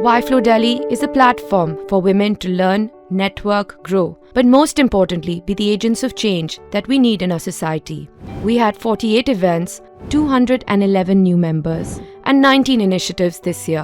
YFLO Delhi is a platform for women to learn, network, grow, but most importantly, be the agents of change that we need in our society. We had 48 events, 211 new members, and 19 initiatives this year.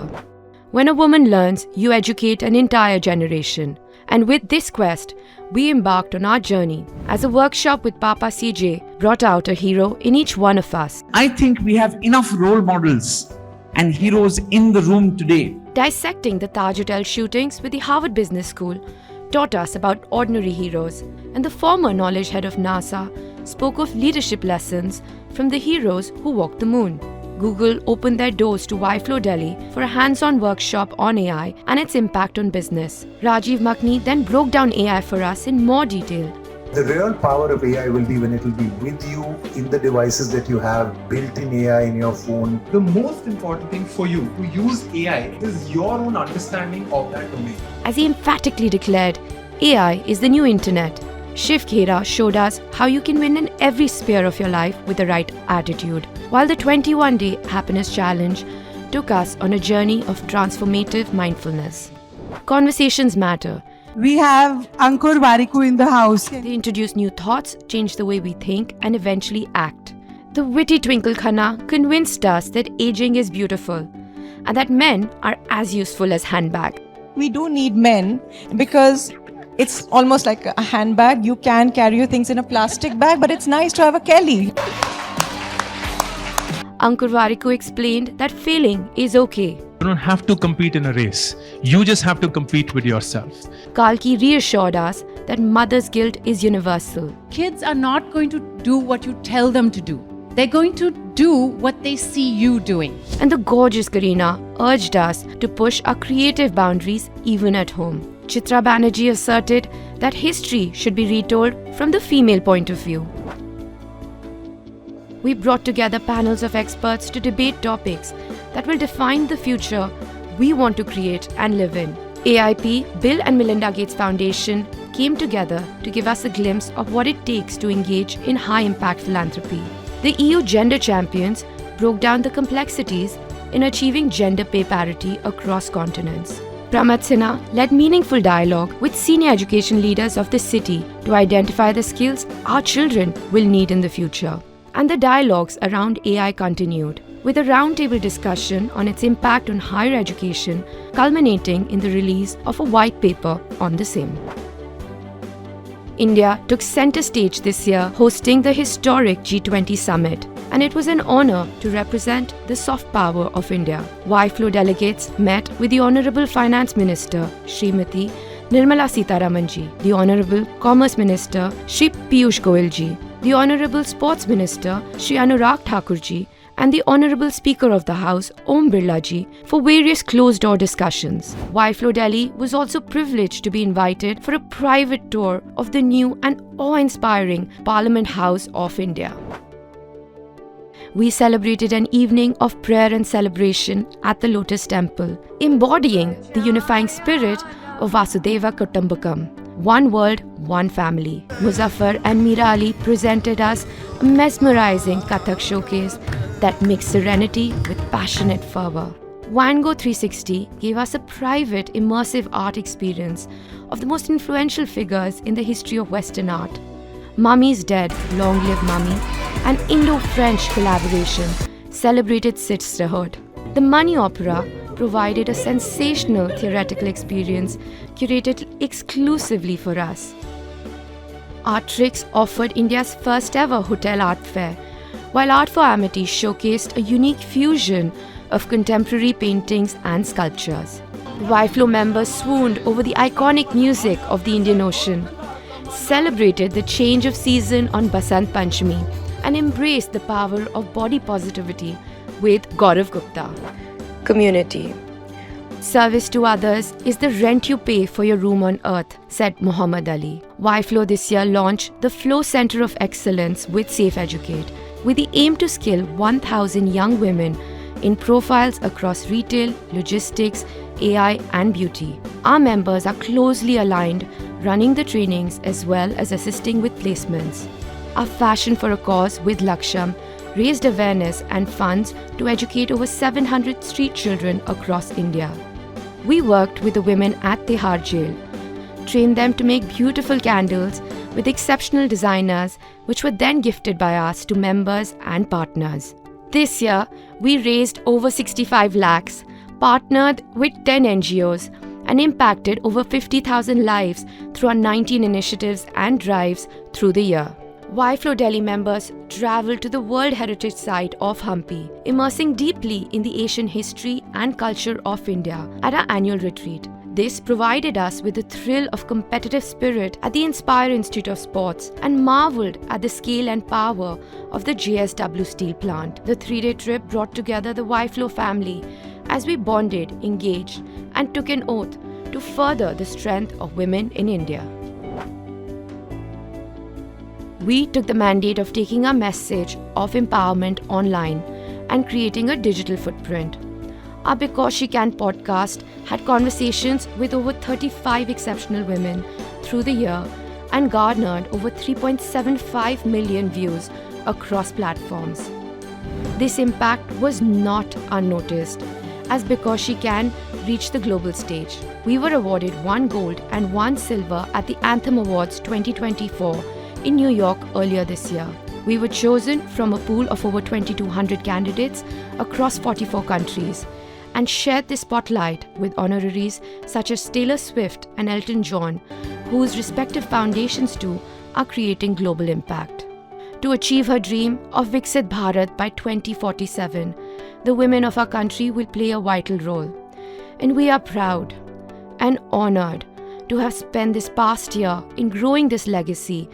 When a woman learns, you educate an entire generation. And with this quest, we embarked on our journey as a workshop with Papa CJ brought out a hero in each one of us. I think we have enough role models and heroes in the room today. Dissecting the Taj Hotel shootings with the Harvard Business School taught us about ordinary heroes, and the former knowledge head of NASA spoke of leadership lessons from the heroes who walked the moon. Google opened their doors to YFLO Delhi for a hands-on workshop on AI and its impact on business. Rajiv Makni then broke down AI for us in more detail. The real power of AI will be when it will be with you in the devices that you have, built-in AI in your phone. The most important thing for you to use AI is your own understanding of that domain. As he emphatically declared, AI is the new internet. Shiv Khera showed us how you can win in every sphere of your life with the right attitude, while the 21-day happiness challenge took us on a journey of transformative mindfulness. Conversations matter. We have Ankur Variku in the house. They introduce new thoughts, change the way we think, and eventually act. The witty Twinkle Khanna convinced us that aging is beautiful and that men are as useful as handbag. We do need men because it's almost like a handbag. You can carry your things in a plastic bag, but it's nice to have a Kelly. Ankur Variku explained that failing is okay. You don't have to compete in a race. You just have to compete with yourself. Kalki reassured us that mother's guilt is universal. Kids are not going to do what you tell them to do. They're going to do what they see you doing. And the gorgeous Karina urged us to push our creative boundaries even at home. Chitra Banerjee asserted that history should be retold from the female point of view. We brought together panels of experts to debate topics that will define the future we want to create and live in. AIP, Bill and Melinda Gates Foundation, came together to give us a glimpse of what it takes to engage in high-impact philanthropy. The EU Gender Champions broke down the complexities in achieving gender pay parity across continents. Pramad Sinha led meaningful dialogue with senior education leaders of the city to identify the skills our children will need in the future. And the dialogues around AI continued, with a roundtable discussion on its impact on higher education, culminating in the release of a white paper on the same. India took center stage this year, hosting the historic G20 summit, and it was an honor to represent the soft power of India. YFLO delegates met with the Honorable Finance Minister, Srimati Nirmala Sitharamanji, the Honorable Commerce Minister, Shri Piyush Goyalji, the Honorable Sports Minister, Shri Anurag Thakurji, and the Honorable Speaker of the House, Om Birlaji, for various closed-door discussions. YFLO Delhi was also privileged to be invited for a private tour of the new and awe-inspiring Parliament House of India. We celebrated an evening of prayer and celebration at the Lotus Temple, embodying the unifying spirit of Vasudeva Kutumbakam. One world, one family. Muzaffar and Meera Ali presented us a mesmerizing Kathak showcase that mixed serenity with passionate fervor. Van Gogh 360 gave us a private, immersive art experience of the most influential figures in the history of Western art. Mummy's Dead, Long Live Mummy, an Indo-French collaboration, celebrated sisterhood. The Money Opera provided a sensational theatrical experience curated exclusively for us. Artrix offered India's first ever hotel art fair, while Art for Amity showcased a unique fusion of contemporary paintings and sculptures. The YFLO members swooned over the iconic music of the Indian Ocean, celebrated the change of season on Basant Panchami, and embraced the power of body positivity with Gaurav Gupta. Community. Service to others is the rent you pay for your room on earth, said Muhammad Ali. YFLO this year launched the Flow Center of Excellence with Safe Educate, with the aim to skill 1,000 young women in profiles across retail, logistics, AI and beauty. Our members are closely aligned, running the trainings as well as assisting with placements. Our Fashion for a Cause with Laksham raised awareness and funds to educate over 700 street children across India. We worked with the women at Tihar jail, trained them to make beautiful candles with exceptional designers, which were then gifted by us to members and partners. This year, we raised over 65 lakhs, partnered with 10 NGOs, and impacted over 50,000 lives through our 19 initiatives and drives through the year. YFLO Delhi members travelled to the World Heritage Site of Hampi, immersing deeply in the Asian history and culture of India at our annual retreat. This provided us with the thrill of competitive spirit at the Inspire Institute of Sports and marvelled at the scale and power of the JSW steel plant. The 3-day trip brought together the YFLO family as we bonded, engaged, and took an oath to further the strength of women in India. We took the mandate of taking our message of empowerment online and creating a digital footprint. Our Because She Can podcast had conversations with over 35 exceptional women through the year and garnered over 3.75 million views across platforms. This impact was not unnoticed, as Because She Can reached the global stage. We were awarded 1 gold and 1 silver at the Anthem Awards 2024 in New York earlier this year. We were chosen from a pool of over 2,200 candidates across 44 countries and shared the spotlight with honoraries such as Taylor Swift and Elton John, whose respective foundations too are creating global impact. To achieve her dream of Viksit Bharat by 2047, the women of our country will play a vital role. And we are proud and honored to have spent this past year in growing this legacy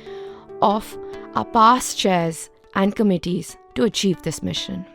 of our past chairs and committees to achieve this mission.